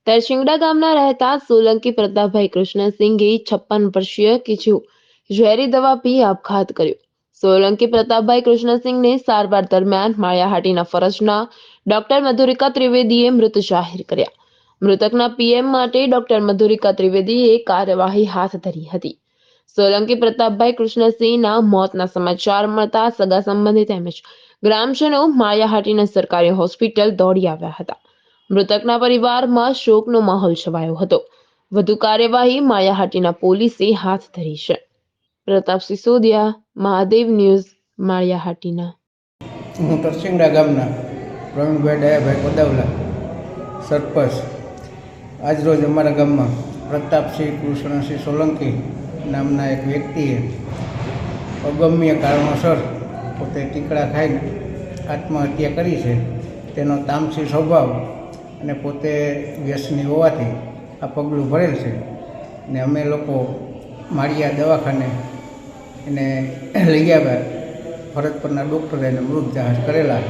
તરસિંગડા ગામના રહેતા સોલંકી પ્રતાપભાઈ કૃષ્ણસિંઘે 56 વર્ષીય કિશુ ઝેરી દવા પી આપઘાત કર્યો। સોલંકી પ્રતાપભાઈ કૃષ્ણસિંઘને સારવાર દરમિયાન માળિયાહાટીના ફરજના ડોક્ટર મધુરિકા ત્રિવેદીએ મૃત જાહેર કર્યા। મૃતકના પીએમ માટે ડોક્ટર મધુરિકા ત્રિવેદીએ કાર્યવાહી હાથ ધરી હતી। સોલંકી પ્રતાપભાઈ કૃષ્ણસિંહના મોતના સમાચાર મળતા સગા સંબંધી તેમજ ગ્રામજનો માળિયાહાટીના સરકારી હોસ્પિટલ દોડી આવ્યા હતા। મૃતકના પરિવારમાં શોકનો માહોલ છવાયો હતો। વધુ કાર્યવાહી માળિયાહાટીના પોલીસે હાથ ધરી છે। પ્રતાપ સિસોદિયા, મહાદેવ ન્યૂઝ, માળિયાહાટીના। હું તરસિંગડા ગામના પ્રવીણભાઈ ડાયાભાઈ કોદાવલા સરપંચ। આજરોજ અમારા ગામમાં પ્રતાપસિંહ કૃષ્ણસિંહ સોલંકી નામના એક વ્યક્તિએ અગમ્ય કારણોસર પોતે ટીકડા ખાઈને આત્મહત્યા કરી છે। તેનો તામસી સ્વભાવ અને પોતે વ્યસની હોવાથી આ પગલું ભરેલ છે ને અમે લોકો માળિયા દવાખાને એને લઈ આવ્યા। ફરજ પરના ડૉક્ટરે એને મૃત જાહેર કરેલા।